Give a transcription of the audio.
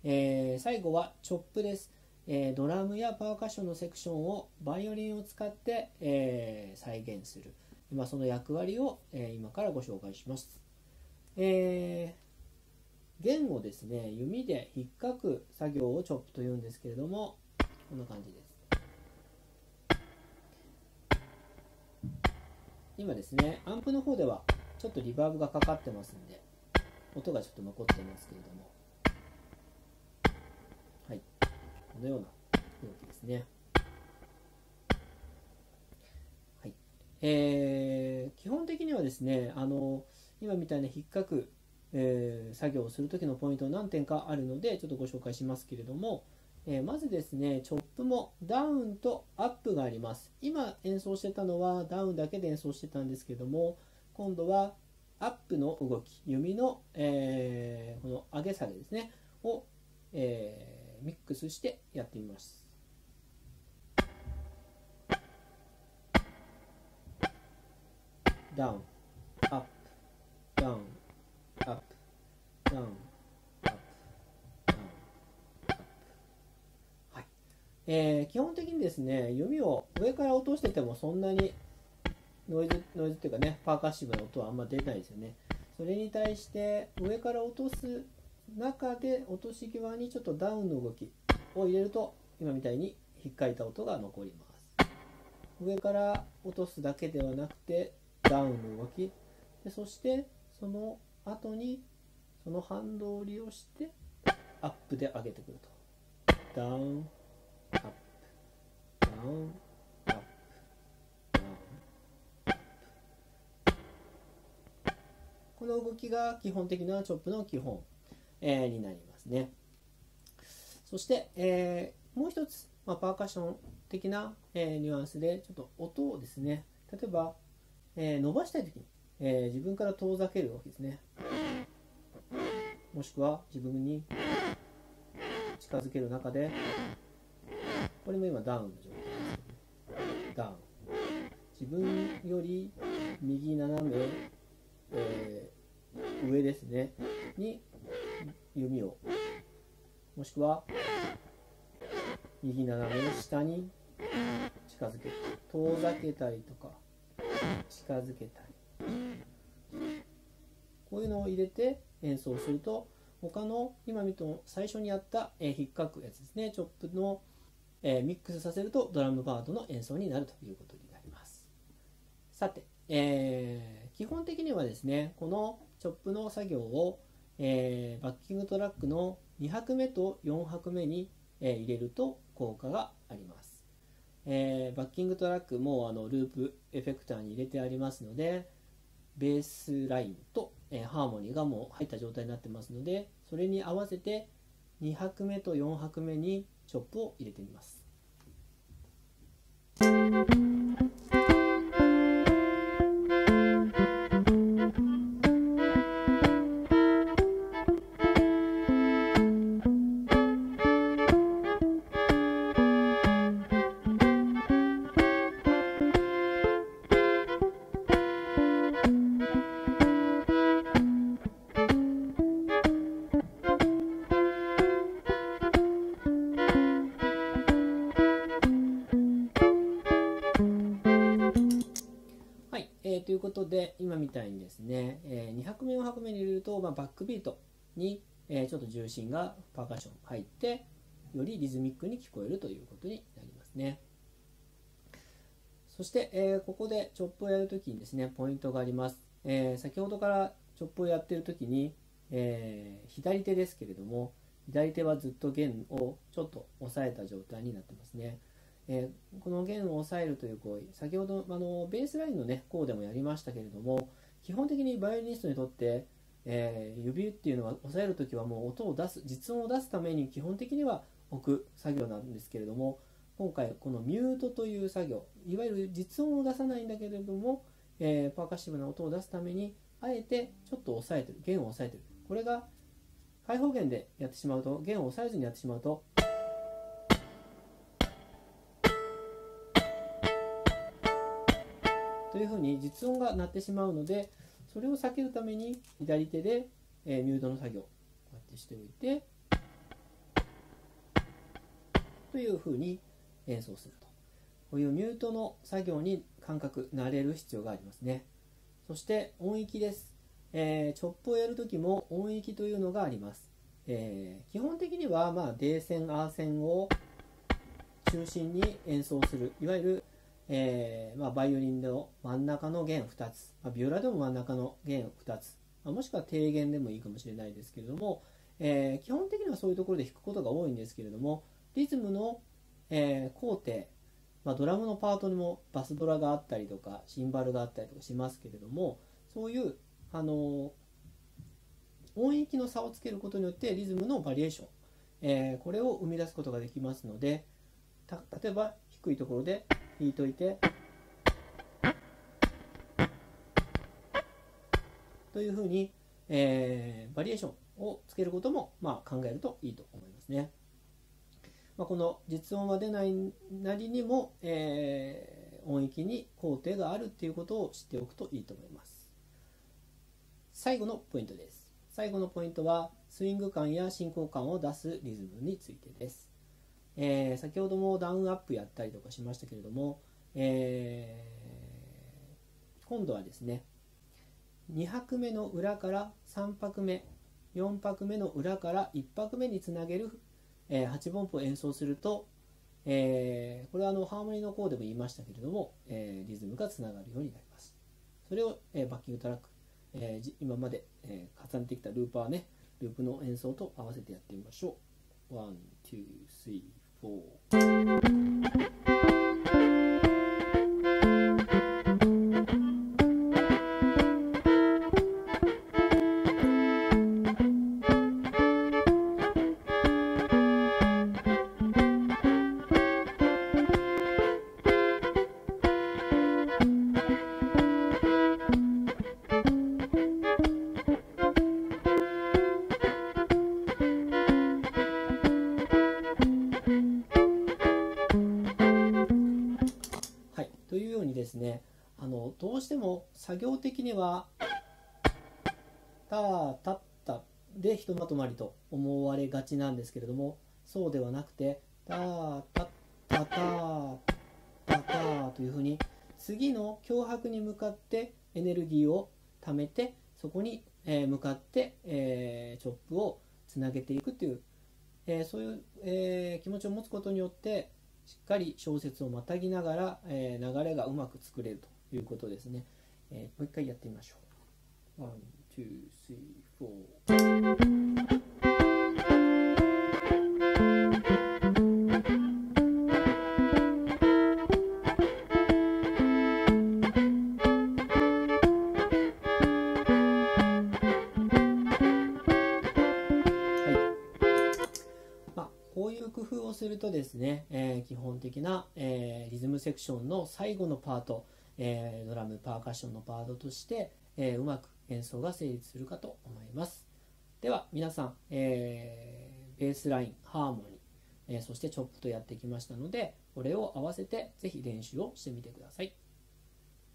最後はチョップです。ドラムやパーカッションのセクションをバイオリンを使って、再現する、その役割を、今からご紹介します。弦をですね、弓で引っかく作業をチョップというんですけれども、こんな感じです。今ですね、アンプの方ではちょっとリバーブがかかってますんで、音がちょっと残ってますけれども、はい、このような動きですね。はい、基本的にはですね、今みたいな引っかく、作業をするときのポイント何点かあるので、ちょっとご紹介しますけれども、まずですね、チョップもダウンとアップがあります。今演奏してたのはダウンだけで演奏してたんですけども、今度はアップの動き、弓の、この上げ下げですねを、ミックスしてやってみます。ダウン、アップ、ダウン、アップ、ダウン、アップ、ダウン、アップ。はい。基本的にですね、弓を上から落としててもそんなにノイズっていうかね、パーカッシブな音はあんま出ないですよね。それに対して上から落とす中で落とし際にちょっとダウンの動きを入れると、今みたいに引っかいた音が残ります。上から落とすだけではなくてダウンの動きで、そしてその後にその反動を利用してアップで上げてくると、ダウンアップダウンアップダウンアップ、この動きが基本的なチョップの基本、になりますね。そして、もう一つ、パーカッション的な、ニュアンスでちょっと音をですね、例えば、伸ばしたいときに、自分から遠ざける動きですね。もしくは自分に近づける中で、これも今ダウンの状態ですね。ダウン。自分より右斜め、上ですねに弓を、もしくは右斜めの下に近づける、遠ざけたりとか近づけたり、こういうのを入れて演奏すると、他の今見と最初にやった、引っかくやつですね、チョップの、ミックスさせるとドラムパートの演奏になるということになります。さて、基本的にはですね、このチョップの作業を、バッキングトラックの2拍目と4拍目に、入れると効果があります。バッキングトラックもループエフェクターに入れてありますので、ベースラインと、ハーモニーがもう入った状態になってますので、それに合わせて2拍目と4拍目にチョップを入れてみます。ということで、今みたいにですね、2拍目4拍目に入れると、バックビートに、ちょっと重心がパーカッション入って、よりリズミックに聞こえるということになりますね。そして、ここでチョップをやるときにですね、ポイントがあります。先ほどからチョップをやっているときに、左手ですけれども、左手はずっと弦をちょっと押さえた状態になってますね。この弦を押さえるという行為、先ほどベースラインの、ね、コーでもやりましたけれども、基本的にバイオリニストにとって、指っていうのは押さえるときはもう音を出す、実音を出すために基本的には置く作業なんですけれども、今回このミュートという作業、いわゆる実音を出さないんだけれども、パーカッシブな音を出すためにあえてちょっと押さえてる、弦を押さえてる。これが開放弦でやってしまうと、弦を押さえずにやってしまうと、というふうに実音が鳴ってしまうので、それを避けるために左手で、ミュートの作業をこうやってしておいて、というふうに演奏すると。こういうミュートの作業に感覚慣れる必要がありますね。そして音域です。チョップをやるときも音域というのがあります。基本的には、D 線、A 線を中心に演奏する、いわゆる、バイオリンの真ん中の弦2つ、ビオラでも真ん中の弦2つ、もしくは低弦でもいいかもしれないですけれども、基本的にはそういうところで弾くことが多いんですけれども、リズムの、高低、ドラムのパートにもバスドラがあったりとかシンバルがあったりとかしますけれども、そういう音域の差をつけることによってリズムのバリエーション、これを生み出すことができますので、例えば低いところで弾いといてというふうに、バリエーションをつけることも、考えるといいと思いますね。この実音は出ないなりにも、音域に高低があるっていうことを知っておくといいと思います。最後のポイントです。最後のポイントはスイング感や進行感を出すリズムについてです。先ほどもダウンアップやったりとかしましたけれども、今度はですね、2拍目の裏から3拍目、4拍目の裏から1拍目につなげる、8分音符を演奏すると、これはハーモニーの項でも言いましたけれども、リズムがつながるようになります。それを、バッキングトラック、今まで、重ねてきたルーパーね、ループの演奏と合わせてやってみましょう。1、2、3、4。というようにですね、どうしても作業的にはタータッタでひとまとまりと思われがちなんですけれども、そうではなくてタータッタタータターというふうに次の強拍に向かってエネルギーを貯めて、そこに向かってチョップをつなげていくという、そういう気持ちを持つことによってしっかり小節をまたぎながら、流れがうまく作れるということですね。もう一回やってみましょう。1、2、3、4。こういう工夫をするとですね、基本的な、リズムセクションの最後のパート、ドラムパーカッションのパートとして、うまく演奏が成立するかと思います。では皆さん、ベースライン、ハーモニー、そしてチョップとやってきましたので、これを合わせてぜひ練習をしてみてください。